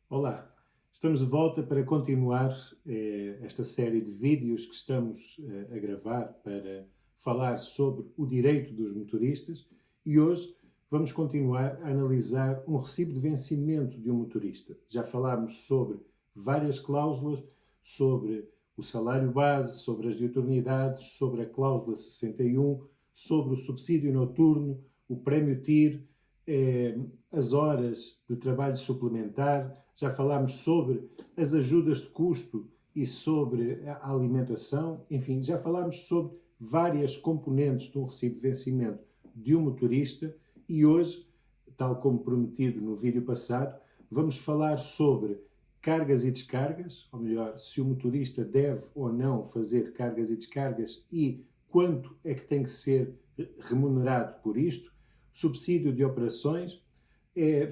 Olá, estamos de volta para continuar esta série de vídeos que estamos a gravar para falar sobre o direito dos motoristas e hoje vamos continuar a analisar um recibo de vencimento de um motorista. Já falámos sobre várias cláusulas, sobre o salário base, sobre as diuturnidades, sobre a cláusula 61, sobre o subsídio noturno, o prémio TIR, as horas de trabalho suplementar. Já falámos sobre as ajudas de custo e sobre a alimentação. Enfim, já falámos sobre várias componentes de um recibo de vencimento de um motorista e hoje, tal como prometido no vídeo passado, vamos falar sobre cargas e descargas, ou melhor, se o motorista deve ou não fazer cargas e descargas e quanto é que tem que ser remunerado por isto, subsídio de operações,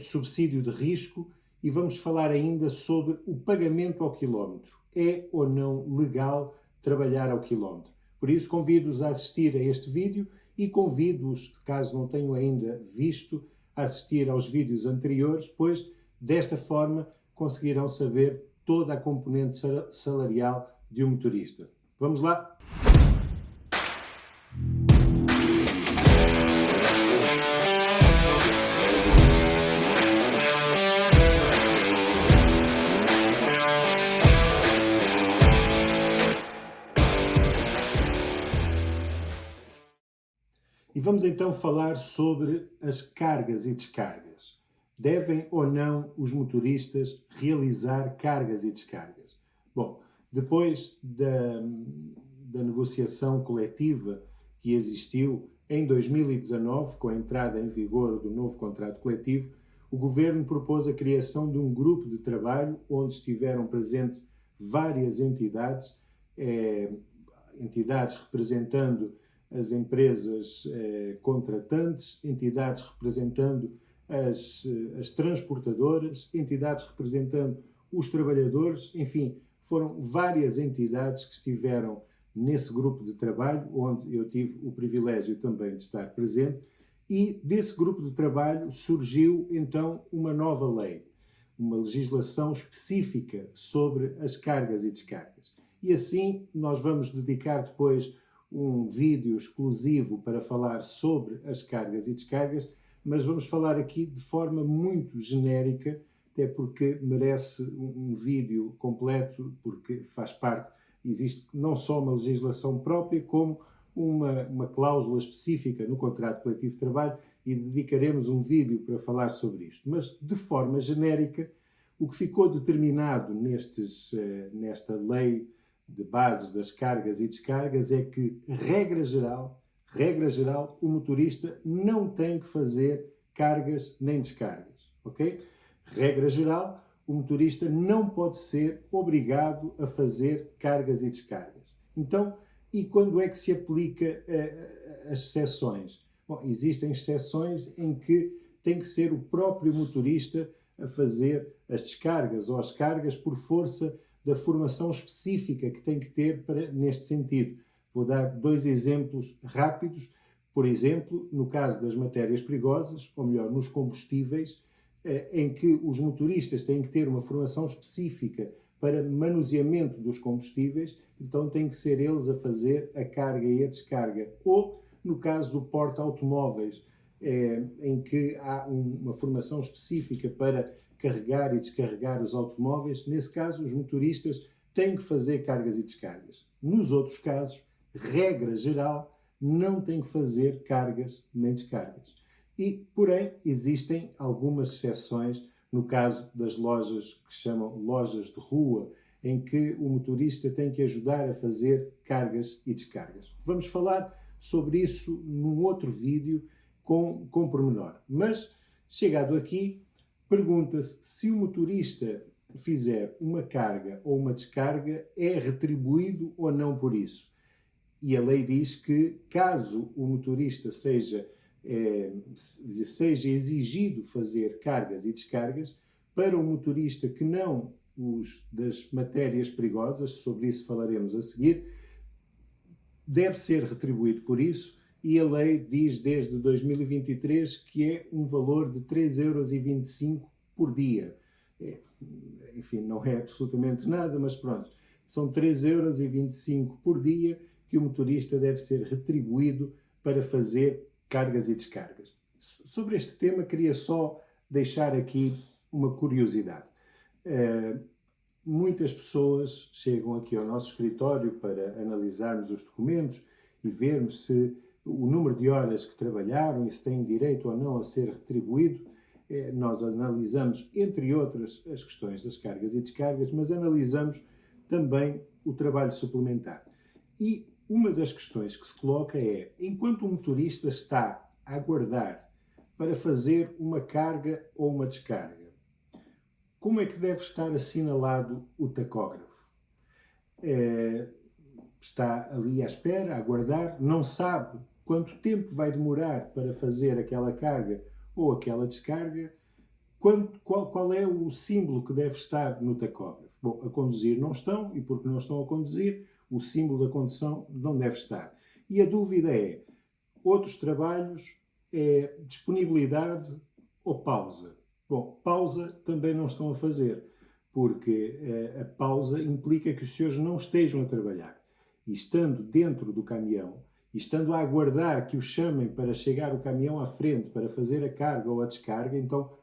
subsídio de risco e vamos falar ainda sobre o pagamento ao quilómetro. É ou não legal trabalhar ao quilómetro? Por isso, convido-os a assistir a este vídeo e convido-os, caso não tenham ainda visto, a assistir aos vídeos anteriores, pois desta forma conseguirão saber toda a componente salarial de um motorista. Vamos lá? E vamos então falar sobre as cargas e descargas. Devem ou não os motoristas realizar cargas e descargas? Bom, depois da negociação coletiva que existiu em 2019, com a entrada em vigor do novo contrato coletivo, o Governo propôs a criação de um grupo de trabalho onde estiveram presentes várias entidades, entidades representando as empresas contratantes, entidades representando as transportadoras, entidades representando os trabalhadores, enfim, foram várias entidades que estiveram nesse grupo de trabalho, onde eu tive o privilégio também de estar presente, e desse grupo de trabalho surgiu então uma nova lei, uma legislação específica sobre as cargas e descargas. E assim nós vamos dedicar depois um vídeo exclusivo para falar sobre as cargas e descargas, mas vamos falar aqui de forma muito genérica, até porque merece um vídeo completo, porque faz parte, existe não só uma legislação própria, como uma cláusula específica no contrato coletivo de trabalho e dedicaremos um vídeo para falar sobre isto. Mas, de forma genérica, o que ficou determinado nesta lei de bases das cargas e descargas é que, regra geral, o motorista não tem que fazer cargas nem descargas, ok? Regra geral, o motorista não pode ser obrigado a fazer cargas e descargas. Então, e quando é que se aplica as exceções? Bom, existem exceções em que tem que ser o próprio motorista a fazer as descargas ou as cargas por força da formação específica que tem que ter neste sentido. Vou dar dois exemplos rápidos. Por exemplo, no caso das matérias perigosas, ou melhor, nos combustíveis, em que os motoristas têm que ter uma formação específica para manuseamento dos combustíveis, então têm que ser eles a fazer a carga e a descarga. Ou, no caso do porta-automóveis, em que há uma formação específica para carregar e descarregar os automóveis, nesse caso os motoristas têm que fazer cargas e descargas. Nos outros casos, regra geral, não têm que fazer cargas nem descargas. E, porém, existem algumas exceções no caso das lojas que se chamam lojas de rua, em que o motorista tem que ajudar a fazer cargas e descargas. Vamos falar sobre isso num outro vídeo com pormenor. Mas, chegado aqui, pergunta-se se o motorista fizer uma carga ou uma descarga, é retribuído ou não por isso. E a lei diz que, caso o motorista lhe seja exigido fazer cargas e descargas, para o motorista que não os das matérias perigosas, sobre isso falaremos a seguir, deve ser retribuído por isso, e a lei diz desde 2023 que é um valor de 3,25 € por dia. é, enfim, não é absolutamente nada, mas pronto, são 3,25 € por dia que o motorista deve ser retribuído para fazer cargas e descargas. Sobre este tema, queria só deixar aqui uma curiosidade. Muitas pessoas chegam aqui ao nosso escritório para analisarmos os documentos e vermos se o número de horas que trabalharam e se têm direito ou não a ser retribuído. Nós analisamos, entre outras, as questões das cargas e descargas, mas analisamos também o trabalho suplementar. E uma das questões que se coloca é, enquanto o motorista está a aguardar para fazer uma carga ou uma descarga, como é que deve estar assinalado o tacógrafo? Está ali à espera, a aguardar, não sabe quanto tempo vai demorar para fazer aquela carga ou aquela descarga. Qual é o símbolo que deve estar no tacógrafo? Bom, a conduzir não estão, e porque não estão a conduzir, o símbolo da condução não deve estar. E a dúvida é, outros trabalhos, disponibilidade ou pausa? Bom, pausa também não estão a fazer, porque a pausa implica que os senhores não estejam a trabalhar. E estando dentro do caminhão, e estando a aguardar que o chamem para chegar o caminhão à frente para fazer a carga ou a descarga, então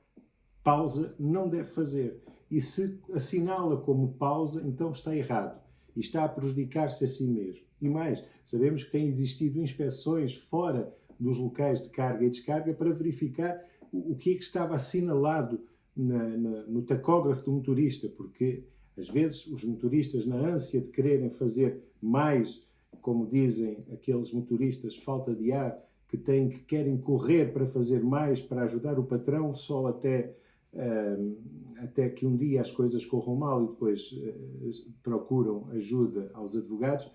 pausa não deve fazer. E se assinala como pausa, então está errado. E está a prejudicar-se a si mesmo. E mais, sabemos que têm existido inspeções fora dos locais de carga e descarga para verificar o que é que estava assinalado no tacógrafo do motorista, porque às vezes os motoristas, na ânsia de quererem fazer mais, como dizem aqueles motoristas falta de ar, que querem correr para fazer mais, para ajudar o patrão, só até que um dia as coisas corram mal e depois procuram ajuda aos advogados.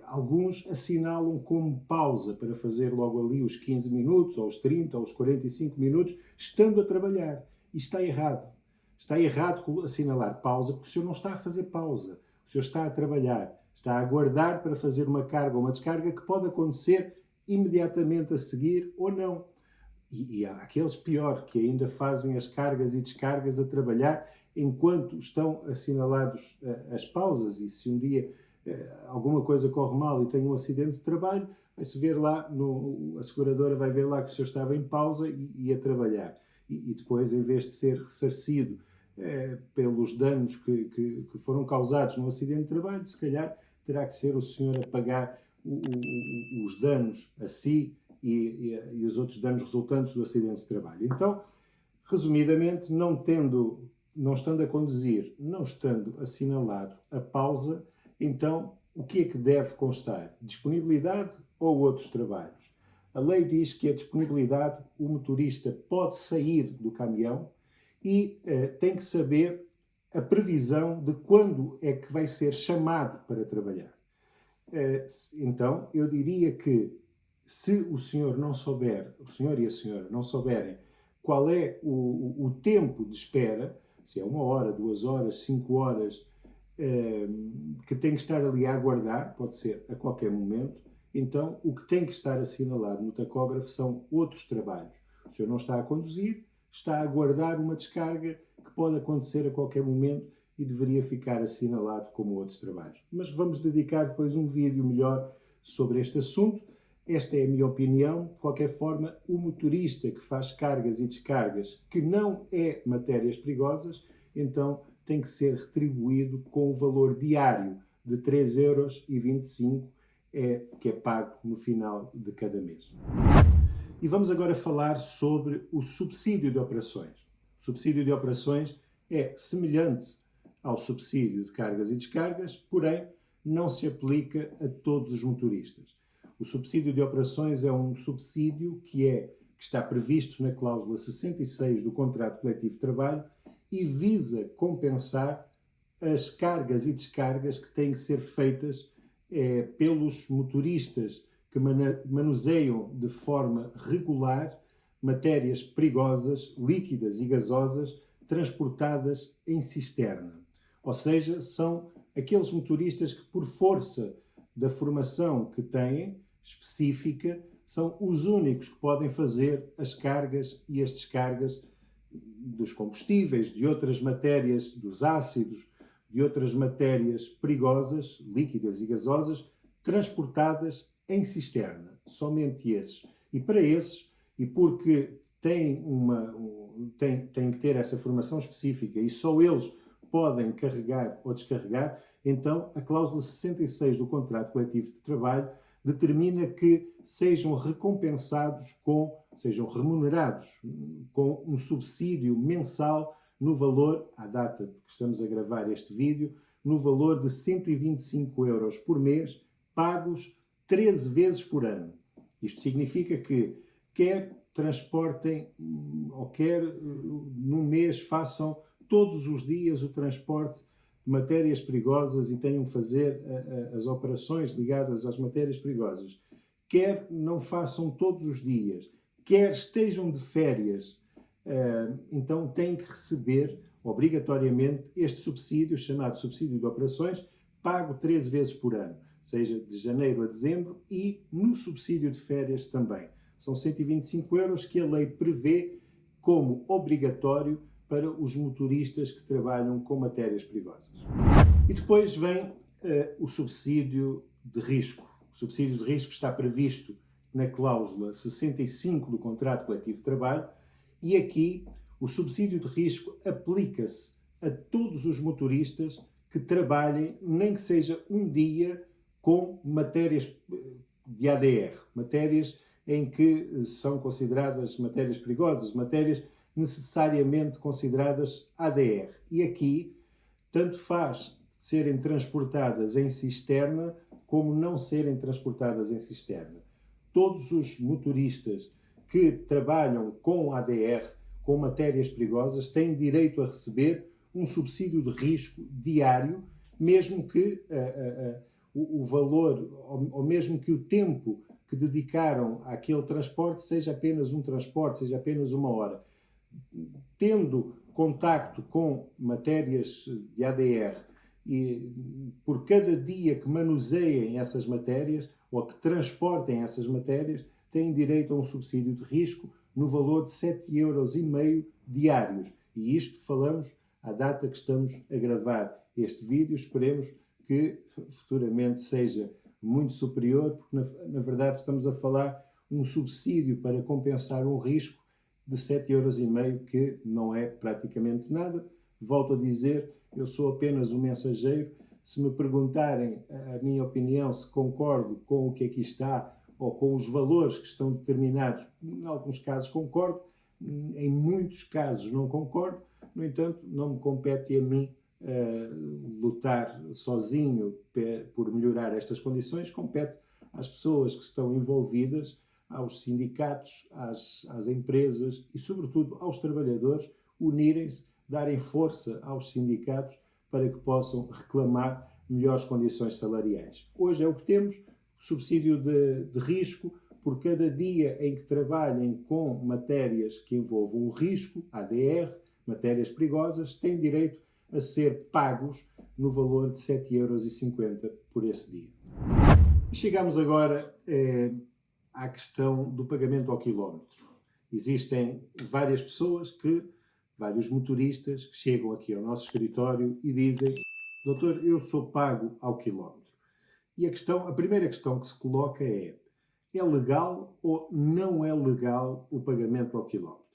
Alguns assinalam como pausa para fazer logo ali os 15 minutos, ou os 30, ou os 45 minutos, estando a trabalhar. E está errado. Está errado assinalar pausa, porque o senhor não está a fazer pausa. O senhor está a trabalhar. Está a aguardar para fazer uma carga ou uma descarga que pode acontecer imediatamente a seguir ou não. E há aqueles pior, que ainda fazem as cargas e descargas a trabalhar enquanto estão assinalados as pausas. E se um dia alguma coisa corre mal e tem um acidente de trabalho, vai-se ver lá, a seguradora vai ver lá que o senhor estava em pausa e a trabalhar. E depois, em vez de ser ressarcido pelos danos que foram causados no acidente de trabalho, se calhar terá que ser o senhor a pagar os danos a si e os outros danos resultantes do acidente de trabalho. Então, resumidamente, não estando a conduzir, não estando assinalado a pausa, então o que é que deve constar? Disponibilidade ou outros trabalhos? A lei diz que a disponibilidade, o motorista pode sair do caminhão e tem que saber a previsão de quando é que vai ser chamado para trabalhar. Então, eu diria que se o senhor não souber, o senhor e a senhora não souberem qual é o tempo de espera, se é 1 hora, 2 horas, 5 horas, que tem que estar ali a aguardar, pode ser a qualquer momento, então o que tem que estar assinalado no tacógrafo são outros trabalhos. O senhor não está a conduzir, está a aguardar uma descarga que pode acontecer a qualquer momento e deveria ficar assinalado como outros trabalhos. Mas vamos dedicar depois um vídeo melhor sobre este assunto. Esta é a minha opinião. De qualquer forma, o motorista que faz cargas e descargas que não é matérias perigosas, então tem que ser retribuído com o valor diário de 3,25 €, que é pago no final de cada mês. E vamos agora falar sobre o subsídio de operações. O subsídio de operações é semelhante ao subsídio de cargas e descargas, porém não se aplica a todos os motoristas. O subsídio de operações é um subsídio que está previsto na cláusula 66 do Contrato Coletivo de Trabalho e visa compensar as cargas e descargas que têm que ser feitas pelos motoristas que manuseiam de forma regular matérias perigosas, líquidas e gasosas, transportadas em cisterna. Ou seja, são aqueles motoristas que, por força da formação que têm, específica, são os únicos que podem fazer as cargas e as descargas dos combustíveis, de outras matérias, dos ácidos, de outras matérias perigosas, líquidas e gasosas, transportadas em cisterna. Somente esses. E para esses, e porque têm que ter essa formação específica e só eles podem carregar ou descarregar, então a cláusula 66 do contrato coletivo de trabalho determina que sejam recompensados sejam remunerados com um subsídio mensal no valor, à data de que estamos a gravar este vídeo, no valor de 125 euros por mês, pagos 13 vezes por ano. Isto significa que quer transportem ou quer num mês façam todos os dias o transporte de matérias perigosas e tenham que fazer as operações ligadas às matérias perigosas. Quer não façam todos os dias, quer estejam de férias, então têm que receber obrigatoriamente este subsídio, chamado subsídio de operações, pago 13 vezes por ano, seja de janeiro a dezembro, e no subsídio de férias também. São 125 euros que a lei prevê como obrigatório para os motoristas que trabalham com matérias perigosas. E depois vem o subsídio de risco. O subsídio de risco está previsto na cláusula 65 do contrato coletivo de trabalho e aqui o subsídio de risco aplica-se a todos os motoristas que trabalhem, nem que seja um dia, com matérias de ADR, matérias em que são consideradas matérias perigosas, matérias necessariamente consideradas ADR. E aqui, tanto faz serem transportadas em cisterna como não serem transportadas em cisterna. Todos os motoristas que trabalham com ADR, com matérias perigosas, têm direito a receber um subsídio de risco diário, mesmo que o valor, ou mesmo que o tempo que dedicaram àquele transporte seja apenas um transporte, seja apenas uma hora. Tendo contacto com matérias de ADR e por cada dia que manuseiem essas matérias ou que transportem essas matérias, têm direito a um subsídio de risco no valor de 7,5 euros diários. E isto falamos à data que estamos a gravar este vídeo. Esperemos que futuramente seja muito superior, porque na verdade estamos a falar um subsídio para compensar um risco de 7,5 euros, que não é praticamente nada. Volto a dizer, eu sou apenas um mensageiro. Se me perguntarem a minha opinião, se concordo com o que aqui está ou com os valores que estão determinados, em alguns casos concordo, em muitos casos não concordo. No entanto, não me compete a mim lutar sozinho por melhorar estas condições, compete às pessoas que estão envolvidas, aos sindicatos, às empresas e, sobretudo, aos trabalhadores, unirem-se, darem força aos sindicatos para que possam reclamar melhores condições salariais. Hoje é o que temos, subsídio de risco, por cada dia em que trabalhem com matérias que envolvam o risco, ADR, matérias perigosas, têm direito a ser pagos no valor de 7,50 euros por esse dia. E chegamos agora à questão do pagamento ao quilómetro. Existem várias pessoas, vários motoristas que chegam aqui ao nosso escritório e dizem: doutor, eu sou pago ao quilómetro. E a primeira questão que se coloca é legal ou não é legal o pagamento ao quilómetro?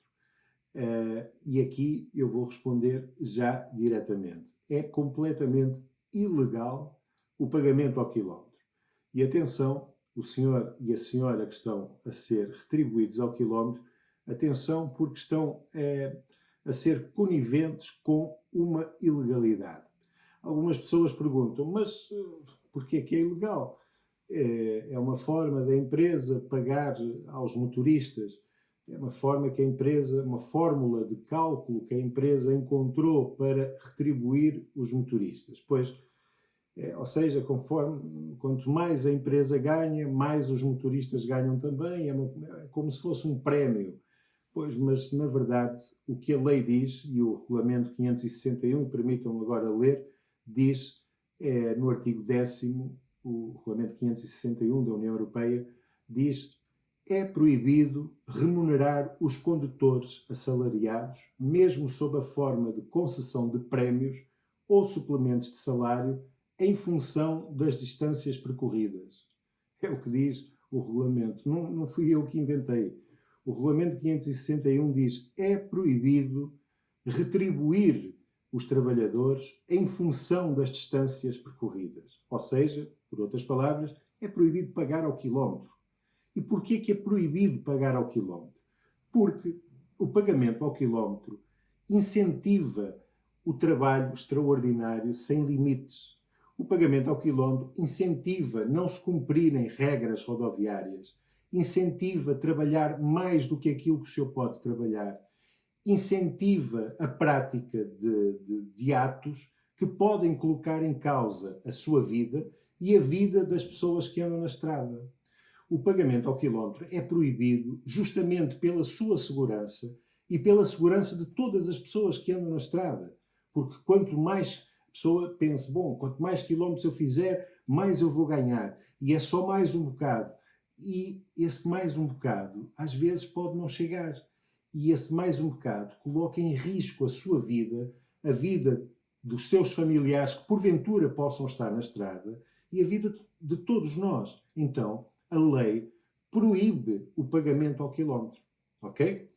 E aqui eu vou responder já diretamente. É completamente ilegal o pagamento ao quilómetro. E atenção, o senhor e a senhora que estão a ser retribuídos ao quilómetro, atenção, porque estão a ser coniventes com uma ilegalidade. Algumas pessoas perguntam, mas porquê que é ilegal? É uma forma da empresa pagar aos motoristas, é uma fórmula de cálculo que a empresa encontrou para retribuir os motoristas. Pois, ou seja, quanto mais a empresa ganha, mais os motoristas ganham também, é como se fosse um prémio. Pois, mas na verdade o que a lei diz, e o Regulamento 561, permitam-me agora ler, diz no artigo 10º, o Regulamento 561 da União Europeia, diz É proibido remunerar os condutores assalariados, mesmo sob a forma de concessão de prémios ou suplementos de salário, em função das distâncias percorridas. É o que diz o regulamento. Não fui eu que inventei. O regulamento 561 diz: é proibido retribuir os trabalhadores em função das distâncias percorridas. Ou seja, por outras palavras, é proibido pagar ao quilómetro. E porquê que é proibido pagar ao quilómetro? Porque o pagamento ao quilómetro incentiva o trabalho extraordinário sem limites. O pagamento ao quilómetro incentiva não se cumprirem regras rodoviárias, incentiva trabalhar mais do que aquilo que o senhor pode trabalhar, incentiva a prática de atos que podem colocar em causa a sua vida e a vida das pessoas que andam na estrada. O pagamento ao quilómetro é proibido justamente pela sua segurança e pela segurança de todas as pessoas que andam na estrada. Porque quanto mais a pessoa pensa, bom, quanto mais quilómetros eu fizer, mais eu vou ganhar. E é só mais um bocado. E esse mais um bocado, às vezes, pode não chegar. E esse mais um bocado coloca em risco a sua vida, a vida dos seus familiares que porventura possam estar na estrada e a vida de todos nós. Então, a lei proíbe o pagamento ao quilómetro, ok?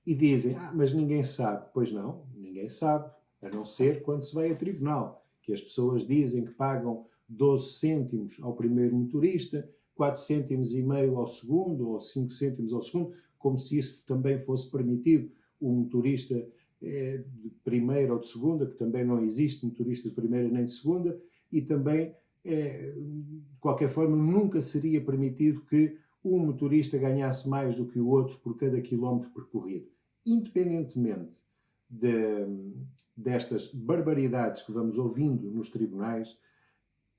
E dizem, mas ninguém sabe. Pois não, ninguém sabe, a não ser quando se vai a tribunal, que as pessoas dizem que pagam 12 cêntimos ao primeiro motorista, 4 cêntimos e meio ao segundo, ou 5 cêntimos ao segundo, como se isso também fosse permitido. O motorista de primeira ou de segunda, que também não existe motorista de primeira nem de segunda, e também, de qualquer forma, nunca seria permitido que um motorista ganhasse mais do que o outro por cada quilómetro percorrido. Independentemente destas barbaridades que vamos ouvindo nos tribunais,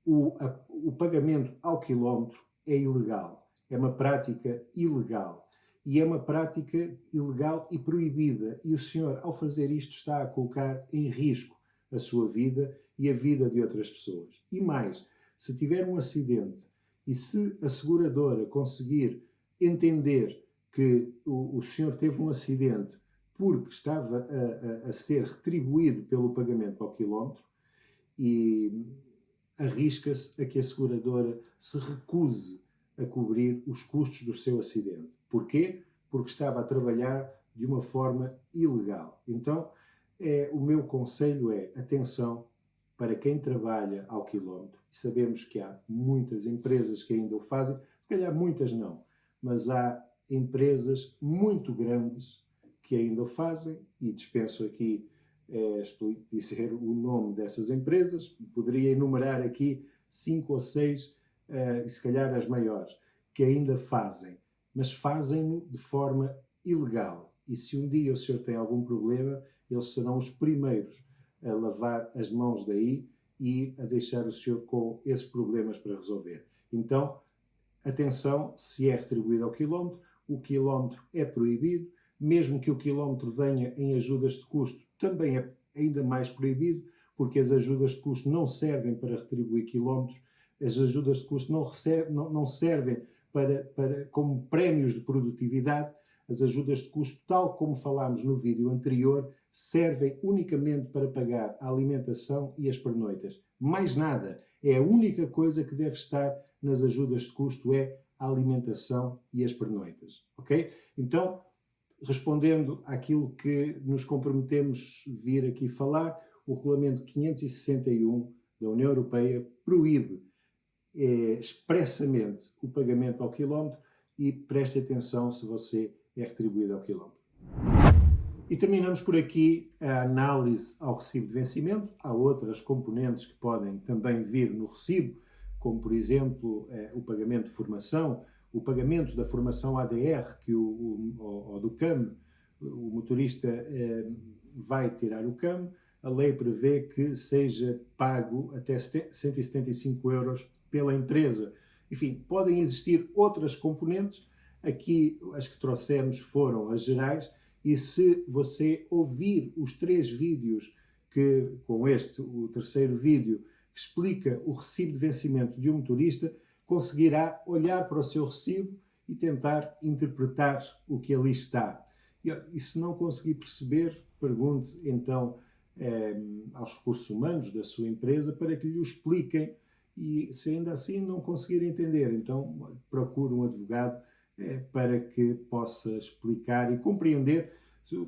o pagamento ao quilómetro é ilegal. É uma prática ilegal. E é uma prática ilegal e proibida. E o senhor, ao fazer isto, está a colocar em risco a sua vida e a vida de outras pessoas. E mais, se tiver um acidente e se a seguradora conseguir entender que o senhor teve um acidente porque estava a ser retribuído pelo pagamento ao quilómetro, e arrisca-se a que a seguradora se recuse a cobrir os custos do seu acidente. Porquê? Porque estava a trabalhar de uma forma ilegal. Então, o meu conselho é atenção para quem trabalha ao quilómetro. E sabemos que há muitas empresas que ainda o fazem, se calhar muitas não, mas há empresas muito grandes que ainda o fazem, e dispenso aqui dizer o nome dessas empresas, poderia enumerar aqui 5 ou 6, e se calhar as maiores, que ainda fazem, mas fazem-no de forma ilegal. E se um dia o senhor tem algum problema, eles serão os primeiros a lavar as mãos daí e a deixar o senhor com esses problemas para resolver. Então, atenção, se é retribuído ao quilómetro, o quilómetro é proibido, mesmo que o quilómetro venha em ajudas de custo, também é ainda mais proibido, porque as ajudas de custo não servem para retribuir quilómetros, as ajudas de custo não servem como prémios de produtividade. As ajudas de custo, tal como falámos no vídeo anterior, servem unicamente para pagar a alimentação e as pernoitas. Mais nada. É a única coisa que deve estar nas ajudas de custo, é a alimentação e as pernoitas. Ok? Então, respondendo àquilo que nos comprometemos vir aqui falar, o Regulamento 561 da União Europeia proíbe expressamente o pagamento ao quilómetro, e preste atenção se você é retribuído ao quilómetro. E terminamos por aqui a análise ao recibo de vencimento. Há outras componentes que podem também vir no recibo, como por exemplo o pagamento de formação, o pagamento da formação ADR, que ou do CAM, o motorista vai tirar o CAM. A lei prevê que seja pago até 175 euros pela empresa. Enfim, podem existir outras componentes. Aqui as que trouxemos foram as gerais, e se você ouvir os 3 vídeos, que com este, o terceiro vídeo, que explica o recibo de vencimento de um motorista, conseguirá olhar para o seu recibo e tentar interpretar o que ali está. E se não conseguir perceber, pergunte então aos recursos humanos da sua empresa para que lhe o expliquem, e se ainda assim não conseguir entender, então procure um advogado para que possa explicar e compreender,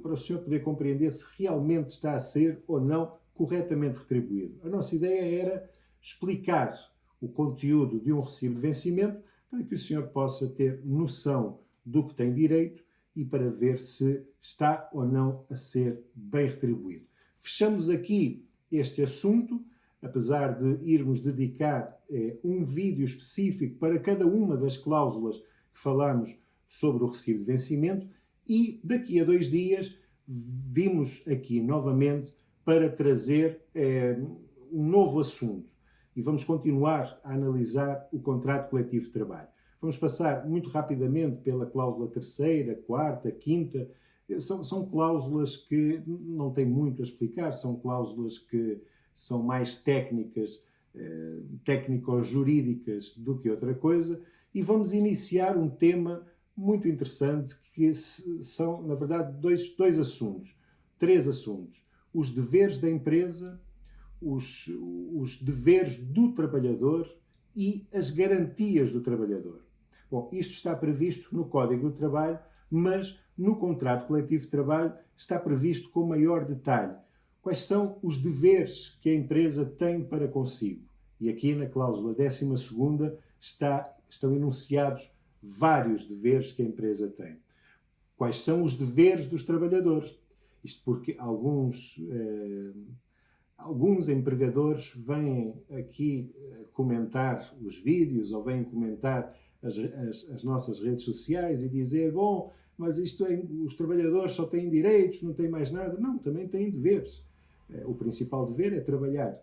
para o senhor poder compreender se realmente está a ser ou não corretamente retribuído. A nossa ideia era explicar o conteúdo de um recibo de vencimento para que o senhor possa ter noção do que tem direito e para ver se está ou não a ser bem retribuído. Fechamos aqui este assunto, apesar de irmos dedicar um vídeo específico para cada uma das cláusulas que falamos sobre o recibo de vencimento, e daqui a 2 dias vimos aqui novamente para trazer um novo assunto e vamos continuar a analisar o contrato coletivo de trabalho. Vamos passar muito rapidamente pela cláusula 3ª, 4ª, 5ª. São cláusulas que não têm muito a explicar, são cláusulas que são mais técnicas, técnico-jurídicas do que outra coisa, e vamos iniciar um tema muito interessante que são, na verdade, dois assuntos, 3 assuntos. Os deveres da empresa, os deveres do trabalhador e as garantias do trabalhador. Bom, isto está previsto no Código do Trabalho, mas no contrato coletivo de trabalho está previsto com maior detalhe quais são os deveres que a empresa tem para consigo. E aqui na cláusula 12ª estão enunciados vários deveres que a empresa tem. Quais são os deveres dos trabalhadores? Isto porque alguns empregadores vêm aqui comentar os vídeos ou vêm comentar as nossas redes sociais e dizer, bom, mas os trabalhadores só têm direitos, não têm mais nada. Não, também têm deveres. O principal dever é trabalhar.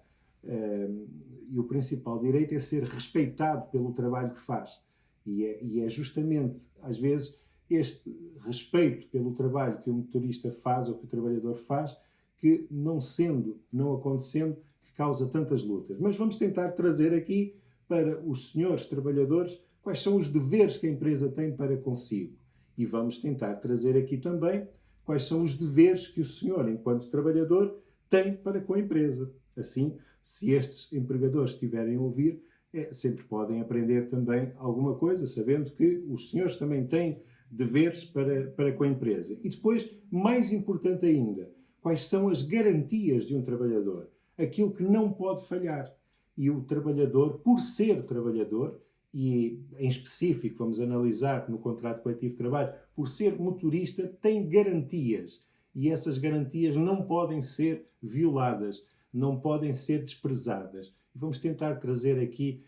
E o principal direito é ser respeitado pelo trabalho que faz. E é justamente, às vezes, este respeito pelo trabalho que o motorista faz ou que o trabalhador faz, que não acontecendo, que causa tantas lutas. Mas vamos tentar trazer aqui para os senhores trabalhadores quais são os deveres que a empresa tem para consigo. E vamos tentar trazer aqui também quais são os deveres que o senhor, enquanto trabalhador, tem para com a empresa. Assim, se estes empregadores estiverem a ouvir, sempre podem aprender também alguma coisa, sabendo que os senhores também têm deveres para com a empresa. E depois, mais importante ainda, quais são as garantias de um trabalhador? Aquilo que não pode falhar. E o trabalhador, por ser trabalhador, e em específico vamos analisar no contrato coletivo de trabalho, por ser motorista, tem garantias. E essas garantias não podem ser violadas, não podem ser desprezadas. Vamos tentar trazer aqui,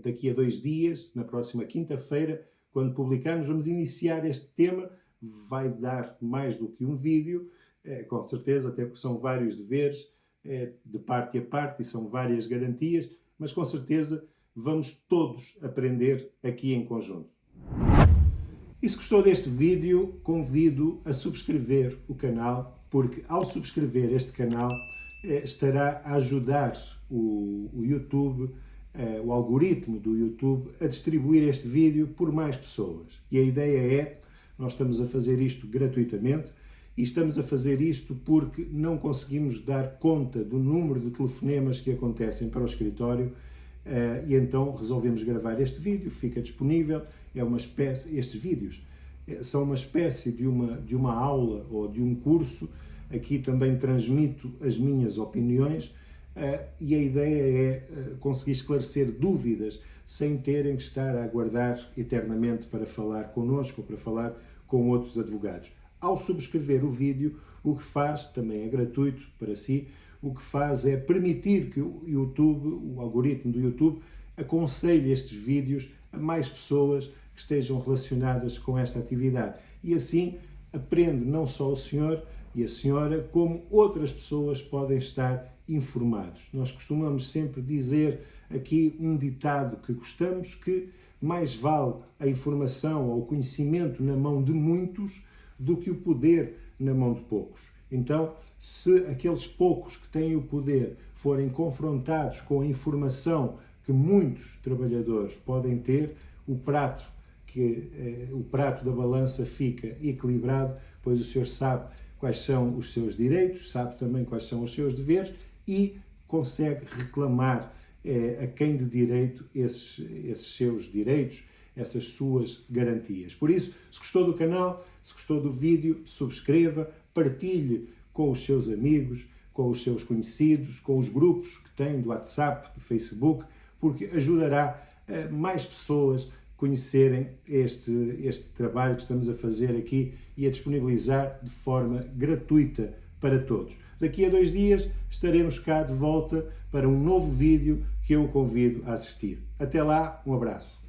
daqui a 2 dias, na próxima quinta-feira, quando publicarmos, vamos iniciar este tema. Vai dar mais do que um vídeo, com certeza, até porque são vários deveres, de parte a parte, e são várias garantias, mas com certeza vamos todos aprender aqui em conjunto. E se gostou deste vídeo, convido a subscrever o canal, porque ao subscrever este canal estará a ajudar o YouTube, o algoritmo do YouTube, a distribuir este vídeo por mais pessoas. E a ideia é, nós estamos a fazer isto gratuitamente, e estamos a fazer isto porque não conseguimos dar conta do número de telefonemas que acontecem para o escritório, e então resolvemos gravar este vídeo, fica disponível, estes vídeos são uma espécie de uma aula ou de um curso. Aqui também transmito as minhas opiniões, e a ideia é conseguir esclarecer dúvidas sem terem que estar a aguardar eternamente para falar connosco ou para falar com outros advogados. Ao subscrever o vídeo, o que faz, também é gratuito para si, o que faz é permitir que o YouTube, o algoritmo do YouTube, aconselhe estes vídeos a mais pessoas que estejam relacionadas com esta atividade. E assim aprende não só o senhor e a senhora, como outras pessoas podem estar informados. Nós costumamos sempre dizer aqui um ditado que gostamos, que mais vale a informação ou o conhecimento na mão de muitos do que o poder na mão de poucos. Então, se aqueles poucos que têm o poder forem confrontados com a informação que muitos trabalhadores podem ter, o prato que o prato da balança fica equilibrado, pois o senhor sabe quais são os seus direitos, sabe também quais são os seus deveres e consegue reclamar a quem de direito esses seus direitos, essas suas garantias. Por isso, se gostou do canal, se gostou do vídeo, subscreva, partilhe com os seus amigos, com os seus conhecidos, com os grupos que tem do WhatsApp, do Facebook, porque ajudará mais pessoas conhecerem este trabalho que estamos a fazer aqui e a disponibilizar de forma gratuita para todos. Daqui a 2 dias estaremos cá de volta para um novo vídeo que eu o convido a assistir. Até lá, um abraço.